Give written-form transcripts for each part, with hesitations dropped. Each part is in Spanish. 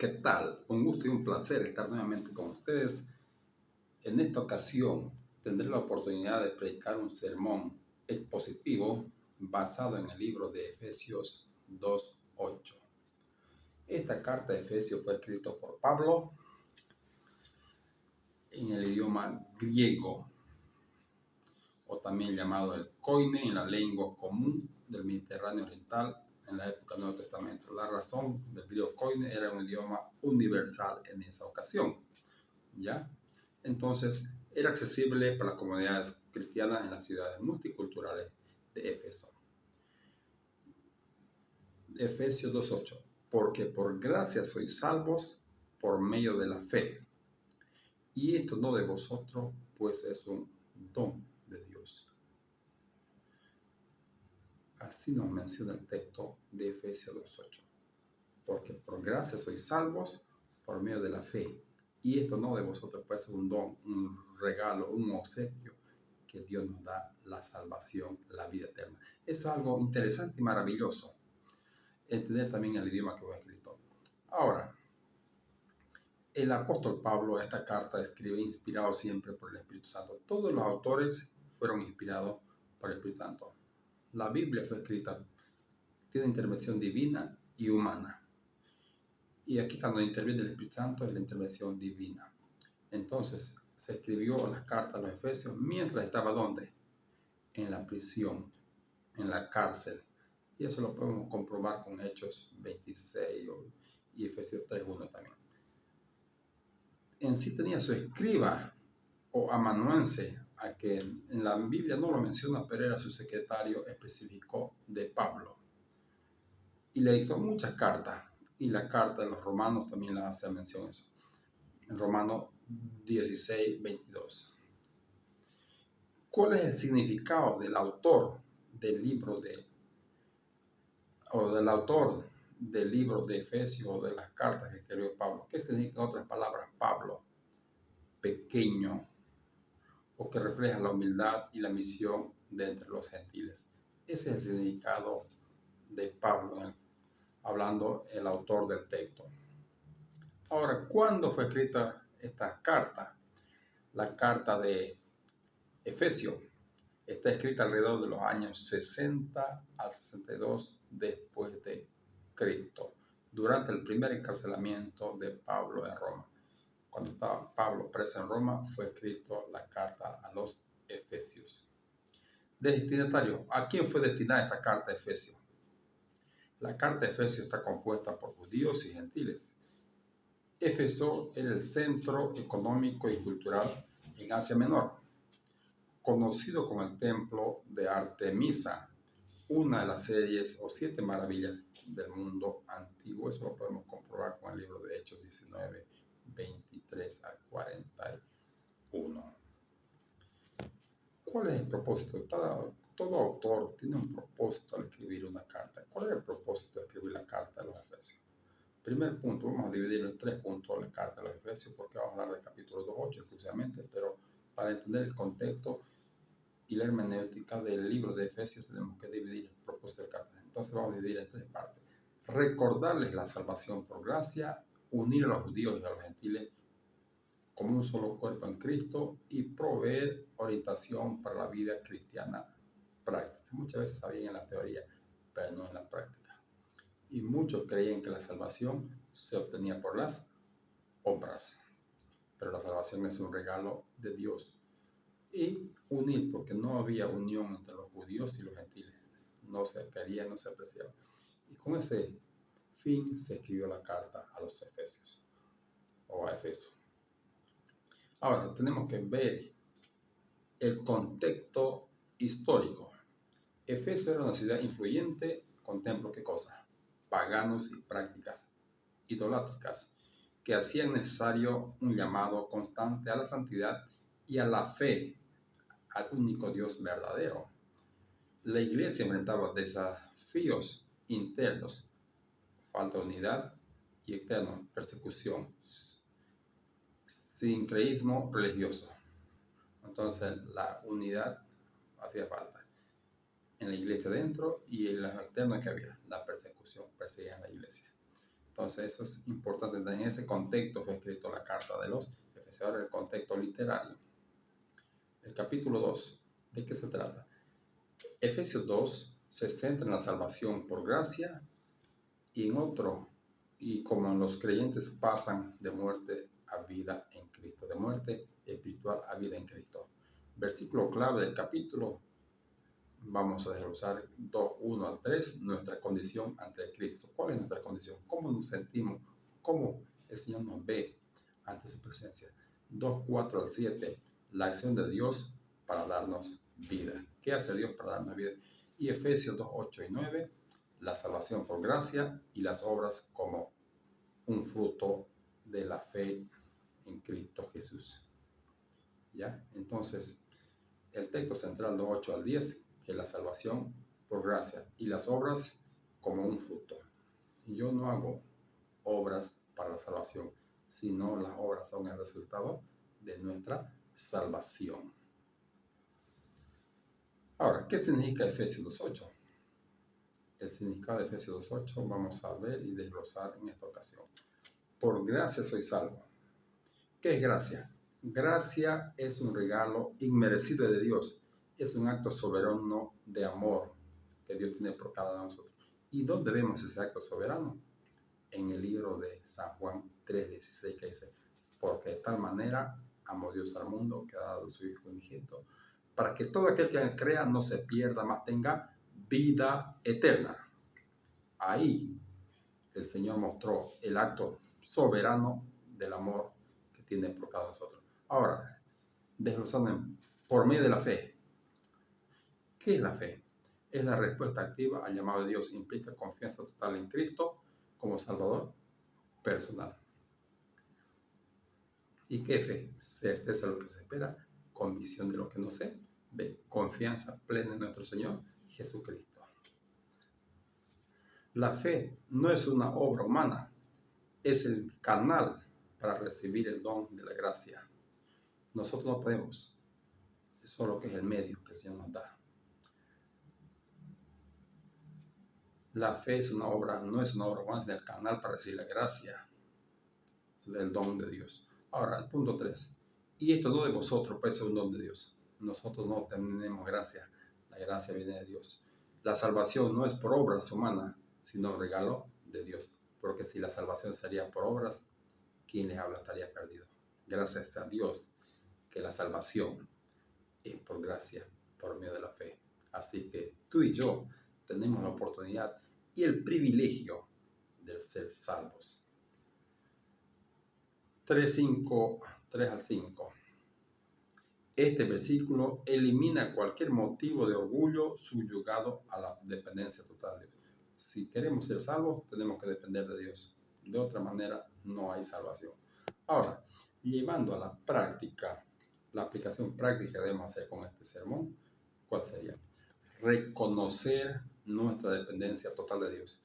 ¿Qué tal? Un gusto y un placer estar nuevamente con ustedes. En esta ocasión tendré la oportunidad de predicar un sermón expositivo basado en el libro de Efesios 2:8. Esta carta de Efesios fue escrita por Pablo en el idioma griego, o también llamado el koine en la lengua común del Mediterráneo Oriental en la época del Nuevo Testamento. La razón del griego koine era un idioma universal en esa ocasión, ¿ya? Entonces, era accesible para las comunidades cristianas en las ciudades multiculturales de Éfeso. Efesios 2:8. Porque por gracia sois salvos por medio de la fe. Y esto no de vosotros, pues es un don de Dios. Así nos menciona el texto de Efesios 2:8. Porque por gracia sois salvos por medio de la fe. Y esto no de vosotros, pues es un don, un regalo, un obsequio que Dios nos da, la salvación, la vida eterna. Eso es algo interesante y maravilloso. Entender también el idioma que fue escrito. Ahora, el apóstol Pablo esta carta escribe inspirado siempre por el Espíritu Santo. Todos los autores fueron inspirados por el Espíritu Santo. La Biblia fue escrita, tiene intervención divina y humana. Y aquí cuando interviene el Espíritu Santo es la intervención divina. Entonces, se escribió las cartas a los Efesios mientras estaba ¿dónde? En la prisión, en la cárcel. Y eso lo podemos comprobar con Hechos 26 y Efesios 3:1 también. En sí tenía su escriba o amanuense, a que en la Biblia no lo menciona, pero era su secretario específico de Pablo. Y le hizo muchas cartas. Y la carta de los romanos también la hace mención eso. En Romanos 16:22. ¿Cuál es el significado del autor del libro de Efesios o de las cartas que escribió Pablo? ¿Qué significa en otras palabras Pablo? Pequeño, o que refleja la humildad y la misión de entre los gentiles. Ese es el significado de Pablo, hablando el autor del texto. Ahora, ¿cuándo fue escrita esta carta? La carta de Efesios está escrita alrededor de los años 60 al 62 después de Cristo, durante el primer encarcelamiento de Pablo en Roma. Cuando estaba Pablo preso en Roma, fue escrito la carta a los Efesios. Destinatario, ¿a quién fue destinada esta carta de Efesios? La carta de Efesios está compuesta por judíos y gentiles. Éfeso era el centro económico y cultural en Asia Menor, conocido como el templo de Artemisa, una de las series o 7 maravillas del mundo antiguo. Eso lo podemos comprobar con el libro de Hechos 19, 23 al 41. ¿Cuál es el propósito? Todo autor tiene un propósito al escribir una carta. ¿Cuál es el propósito de escribir la carta a los Efesios? Primer punto, vamos a dividirlo en 3 puntos la carta a los Efesios, porque vamos a hablar del capítulo 2:8 exclusivamente, pero para entender el contexto y la hermenéutica del libro de Efesios tenemos que dividir el propósito de la carta. Entonces vamos a dividir en 3 partes. Recordarles la salvación por gracia, unir a los judíos y a los gentiles como un solo cuerpo en Cristo y proveer orientación para la vida cristiana práctica. Muchas veces sabían en la teoría, pero no en la práctica. Y muchos creían que la salvación se obtenía por las obras, pero la salvación es un regalo de Dios. Y unir, porque no había unión entre los judíos y los gentiles, no se quería, no se apreciaba. Y con ese fin se escribió la carta a los Efesios o a Efeso. Ahora tenemos que ver el contexto histórico. Efeso era una ciudad influyente con templos, ¿qué cosa? Paganos y prácticas idolátricas que hacían necesario un llamado constante a la santidad y a la fe al único Dios verdadero. La iglesia enfrentaba desafíos internos, falta de unidad, y externos, persecución, sincreísmo religioso. Entonces la unidad hacía falta en la iglesia dentro, y en los externos que había, la persecución, perseguían la iglesia. Entonces eso es importante. En ese contexto fue escrito la carta de los Efesios. Ahora el contexto literario. El capítulo 2, ¿de qué se trata? Efesios 2 se centra en la salvación por gracia y en otro, y como los creyentes pasan de muerte a vida en Cristo, de muerte espiritual a vida en Cristo. Versículo clave del capítulo, vamos a desglosar 2, 1 al 3, nuestra condición ante Cristo. ¿Cuál es nuestra condición? ¿Cómo nos sentimos? ¿Cómo el Señor nos ve ante su presencia? 2, 4 al 7, la acción de Dios para darnos vida. ¿Qué hace Dios para darnos vida? Y Efesios 2, 8 y 9, la salvación por gracia y las obras como un fruto de la fe en Cristo Jesús. ¿Ya? Entonces, el texto central 2, 8 al 10, que es la salvación por gracia y las obras como un fruto. Yo no hago obras para la salvación, sino las obras son el resultado de nuestra salvación. Ahora, ¿qué significa Efesios 2.8? El significado de Efesios 2.8 vamos a ver y desglosar en esta ocasión. Por gracia soy salvo. ¿Qué es gracia? Gracia es un regalo inmerecido de Dios. Es un acto soberano de amor que Dios tiene por cada uno de nosotros. ¿Y dónde vemos ese acto soberano? En el libro de San Juan 3:16, que dice: porque de tal manera amó Dios al mundo que ha dado su Hijo unigénito, para que todo aquel que crea no se pierda, mas tenga vida eterna. Ahí el Señor mostró el acto soberano del amor que tiene por cada uno de nosotros. Ahora, desglosando por medio de la fe. ¿Qué es la fe? Es la respuesta activa al llamado de Dios. Implica confianza total en Cristo como Salvador personal. ¿Y qué fe? Certeza de lo que se espera, convicción de lo que no se ve, confianza plena en nuestro Señor Jesucristo. La fe no es una obra humana, es el canal para recibir el don de la gracia. Nosotros no podemos, eso es lo que es el medio que el Señor nos da. La fe es una obra, no es una obra humana, es el canal para recibir la gracia del don de Dios. Ahora, el punto 3. Y esto no de vosotros, pues es un don de Dios. Nosotros no tenemos gracia, la gracia viene de Dios. La salvación no es por obras humanas, sino regalo de Dios. Porque si la salvación sería por obras, quien les habla estaría perdido. Gracias a Dios que la salvación es por gracia, por medio de la fe. Así que tú y yo tenemos la oportunidad y el privilegio de ser salvos. 3 al 5. Este versículo elimina cualquier motivo de orgullo subyugado a la dependencia total de Dios. Si queremos ser salvos, tenemos que depender de Dios. De otra manera, no hay salvación. Ahora, llevando a la práctica, la aplicación práctica que debemos hacer con este sermón, ¿cuál sería? Reconocer nuestra dependencia total de Dios.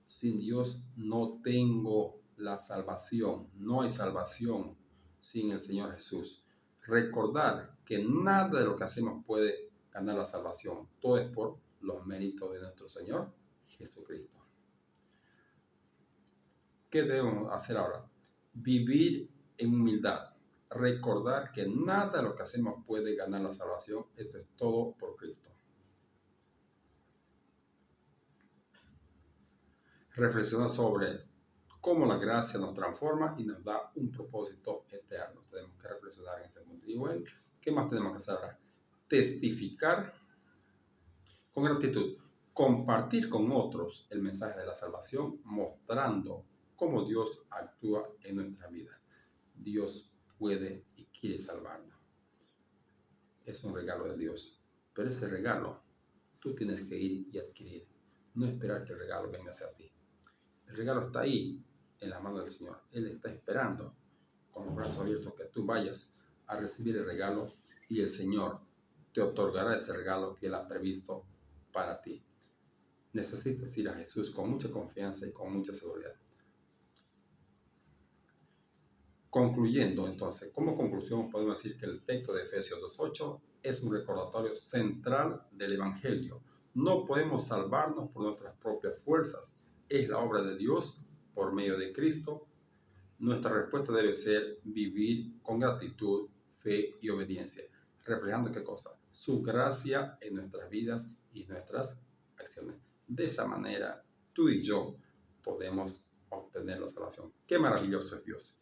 Sin Dios no tengo la salvación, no hay salvación sin el Señor Jesús. Recordar que nada de lo que hacemos puede ganar la salvación, todo es por los méritos de nuestro Señor Jesucristo. ¿Qué debemos hacer ahora? Vivir en humildad, recordar que nada de lo que hacemos puede ganar la salvación, esto es todo por Cristo. Reflexionar sobre cómo la gracia nos transforma y nos da un propósito eterno. Tenemos que reflexionar en ese mundo. Y bueno, ¿qué más tenemos que hacer ahora? Testificar con gratitud, compartir con otros el mensaje de la salvación, mostrando cómo Dios actúa en nuestra vida. Dios puede y quiere salvarnos. Es un regalo de Dios, pero ese regalo tú tienes que ir y adquirir. No esperar que el regalo venga hacia ti. El regalo está ahí, en la mano del Señor. Él está esperando con los brazos abiertos que tú vayas a recibir el regalo y el Señor te otorgará ese regalo que Él ha previsto para ti. Necesitas ir a Jesús con mucha confianza y con mucha seguridad. Concluyendo, entonces, como conclusión podemos decir que el texto de Efesios 2.8 es un recordatorio central del Evangelio. No podemos salvarnos por nuestras propias fuerzas. Es la obra de Dios por medio de Cristo, nuestra respuesta debe ser vivir con gratitud, fe y obediencia, reflejando ¿qué cosa? Su gracia en nuestras vidas y nuestras acciones. De esa manera, tú y yo podemos obtener la salvación. Qué maravilloso es Dios.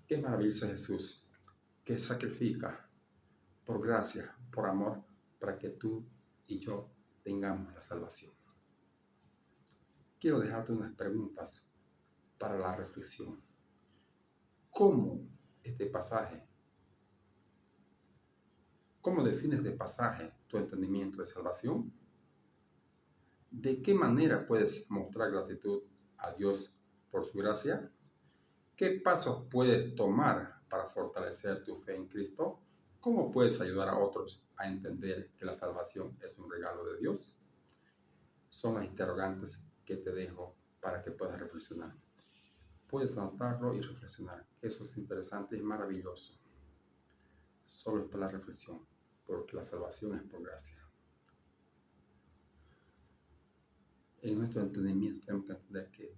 Qué maravilloso es Jesús, que sacrifica por gracia, por amor, para que tú y yo tengamos la salvación. Quiero dejarte unas preguntas para la reflexión. ¿Cómo define este pasaje tu entendimiento de salvación? ¿De qué manera puedes mostrar gratitud a Dios por su gracia? ¿Qué pasos puedes tomar para fortalecer tu fe en Cristo? ¿Cómo puedes ayudar a otros a entender que la salvación es un regalo de Dios? Son las interrogantes que te dejo para que puedas reflexionar. Puedes anotarlo y reflexionar. Eso es interesante y maravilloso. Solo es para la reflexión, porque la salvación es por gracia. En nuestro entendimiento tenemos que entender que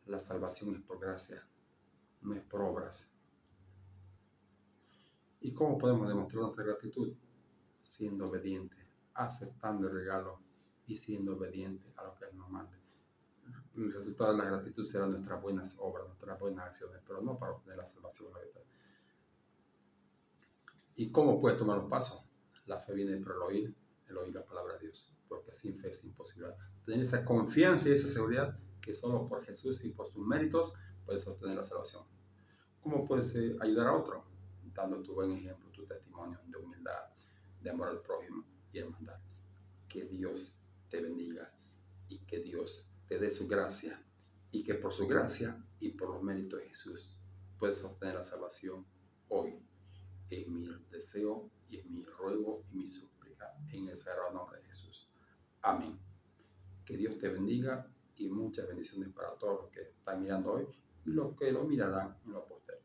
la salvación es por gracia, no es por obras. ¿Y cómo podemos demostrar nuestra gratitud? Siendo obediente, aceptando el regalo y siendo obediente a lo que Él nos manda. El resultado de la gratitud serán nuestras buenas obras, nuestras buenas acciones, pero no para obtener la salvación. ¿Y cómo puedes tomar los pasos? La fe viene por el oír la palabra de Dios, porque sin fe es imposible. Tener esa confianza y esa seguridad que solo por Jesús y por sus méritos puedes obtener la salvación. ¿Cómo puedes ayudar a otro? Dando tu buen ejemplo, tu testimonio de humildad, de amor al prójimo y hermandad. Que Dios te bendiga y que Dios te dé su gracia y que por su gracia y por los méritos de Jesús puedes obtener la salvación hoy. Es mi deseo y es mi ruego y mi súplica en el sagrado nombre de Jesús. Amén. Que Dios te bendiga y muchas bendiciones para todos los que están mirando hoy y los que lo mirarán en lo posterior.